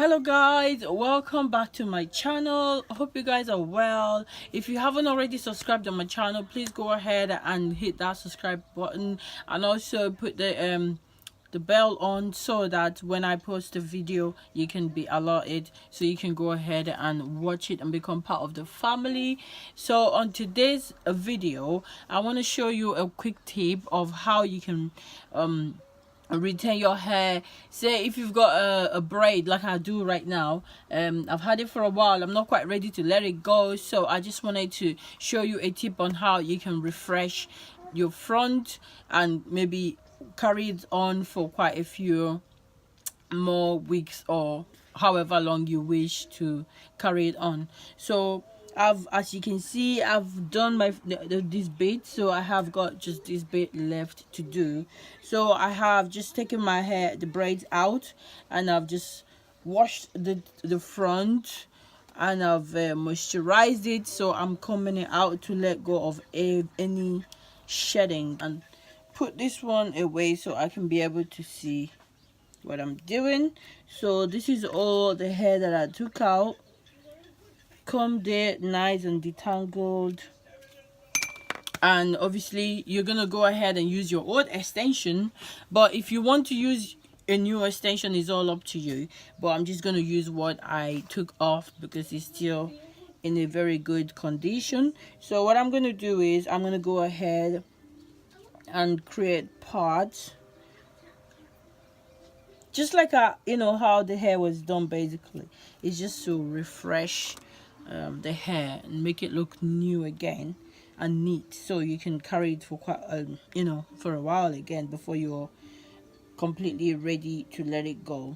Hello guys, welcome back to my channel. I hope you guys are well. If you haven't already subscribed on my channel, please go ahead and hit that subscribe button, and also put the bell on so that when I post a video you can be alerted, so you can go ahead and watch it and become part of the family. So on today's video, I want to show you a quick tip of how you can retain your hair. Say if you've got a braid like I do right now, I've had it for a while, I'm not quite ready to let it go, so I just wanted to show you a tip on how you can refresh your front and maybe carry it on for quite a few more weeks or however long you wish to carry it on. So as you can see, I've done this bit, so I have got just this bit left to do. So I have just taken my hair, the braids out, and I've just washed the front, and I've moisturized it, so I'm combing it out to let go of any shedding, and put this one away so I can be able to see what I'm doing. So this is all the hair that I took out, combed it nice and detangled. And obviously you're gonna go ahead and use your old extension, but if you want to use a new extension, is all up to you. But I'm just gonna use what I took off because it's still in a very good condition. So what I'm gonna do is I'm gonna go ahead and create parts just like how the hair was done. Basically, it's just to refresh the hair and make it look new again and neat, so you can carry it for quite for a while again before you're completely ready to let it go.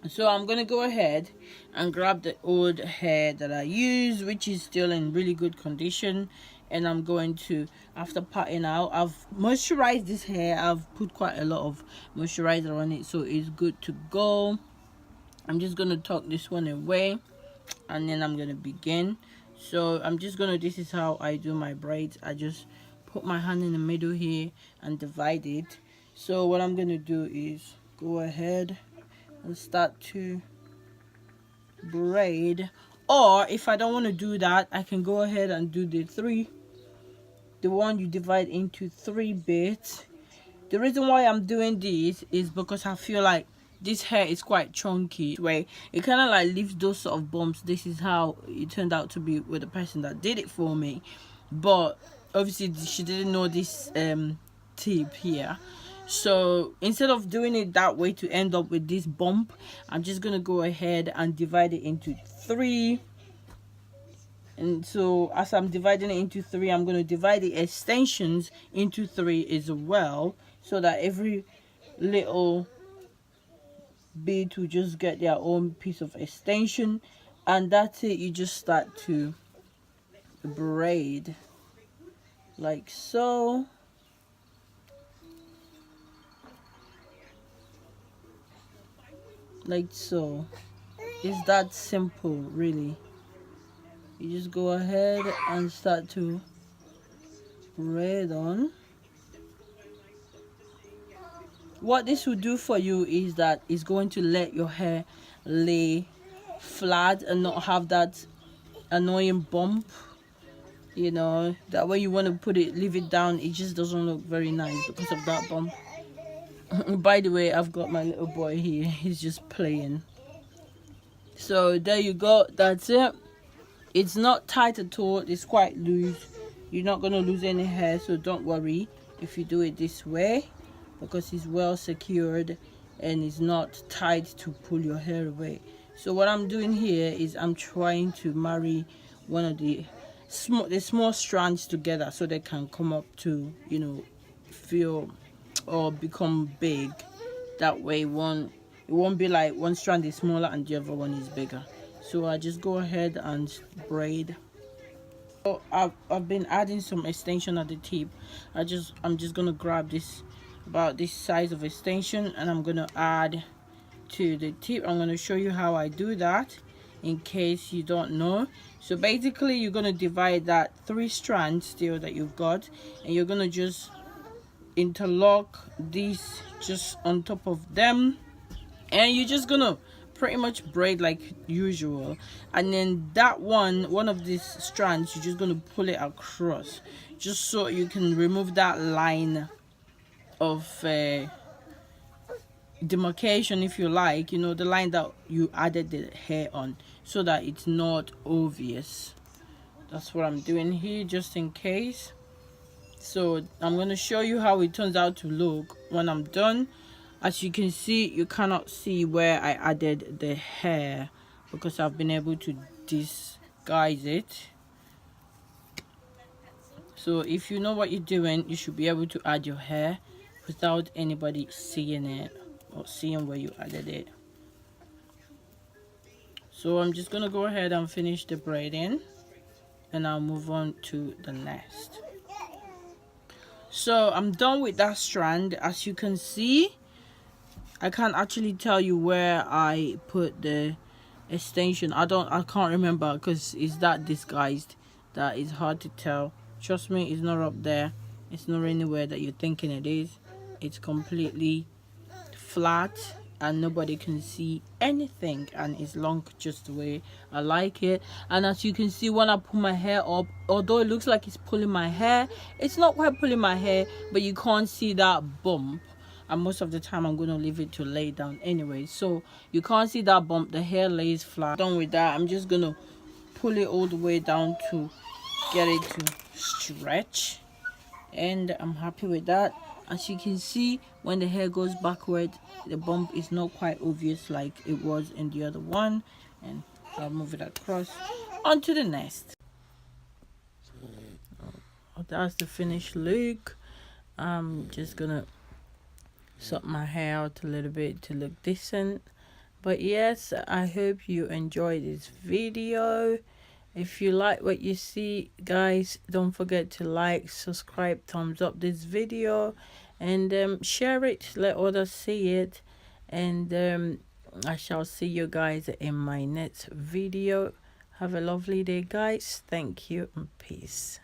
So I'm gonna go ahead and grab the old hair that I used, which is still in really good condition, and I'm going to, after parting out, I've moisturized this hair. I've put quite a lot of moisturizer on it, so it's good to go. I'm just gonna tuck this one away, and then I'm gonna begin. So I'm just gonna, this is how I do my braids. I just put my hand in the middle here and divide it. So what I'm gonna do is go ahead and start to braid, or if I don't want to do that, I can go ahead and do the one you divide into 3 bits. The reason why I'm doing this is because I feel like this hair is quite chunky, where it kind of like leaves those sort of bumps. This is how it turned out to be with the person that did it for me, but obviously she didn't know this tip here. So instead of doing it that way to end up with this bump, I'm just gonna go ahead and divide it into 3. And so as I'm dividing it into 3, I'm going to divide the extensions into 3 as well, so that every little bit will just get their own piece of extension. And that's it. You just start to braid like so. Like so. It's that simple, really. You just go ahead and start to braid on. What this will do for you is that it's going to let your hair lay flat and not have that annoying bump. That when you want to put it, leave it down, it just doesn't look very nice because of that bump. By the way, I've got my little boy here, he's just playing. So there you go, that's it. It's not tight at all, it's quite loose. You're not going to lose any hair, so don't worry if you do it this way, because it's well secured and it's not tight to pull your hair away. So what I'm doing here is I'm trying to marry one of the small strands together so they can come up to feel or become big. That way it won't be like one strand is smaller and the other one is bigger. So I just go ahead and braid. So I've been adding some extension at the tip. I'm just gonna grab this, about this size of extension, and I'm gonna add to the tip. I'm gonna show you how I do that in case you don't know. So basically you're gonna divide that 3 strands still that you've got, and you're gonna just interlock these just on top of them, and you're just gonna pretty much braid like usual, and then that one of these strands, you're just going to pull it across just so you can remove that line of demarcation, if you like, you know, the line that you added the hair on, so that it's not obvious. That's what I'm doing here, just in case. So I'm going to show you how it turns out to look when I'm done. As you can see, you cannot see where I added the hair because I've been able to disguise it. So if you know what you're doing, you should be able to add your hair without anybody seeing it or seeing where you added it. So I'm just gonna go ahead and finish the braiding, and I'll move on to the next. So I'm done with that strand. As you can see, I can't actually tell you where I put the extension. I can't remember because it's that disguised that it's hard to tell. Trust me, it's not up there. It's not anywhere that you're thinking it is. It's completely flat and nobody can see anything, and it's long just the way I like it. And as you can see, when I pull my hair up, although it looks like it's pulling my hair, it's not quite pulling my hair, but you can't see that bump. And most of the time I'm going to leave it to lay down anyway, so you can't see that bump. The hair lays flat. Done with that, I'm just going to pull it all the way down to get it to stretch, and I'm happy with that. As you can see, when the hair goes backward, the bump is not quite obvious like it was in the other one. And I'll move it across onto the next. That's the finished look. I'm just gonna sort my hair out a little bit to look decent. But yes, I hope you enjoyed this video. If you like what you see, guys, don't forget to like, subscribe, thumbs up this video, and share it, let others see it. And I shall see you guys in my next video. Have a lovely day, guys. Thank you and peace.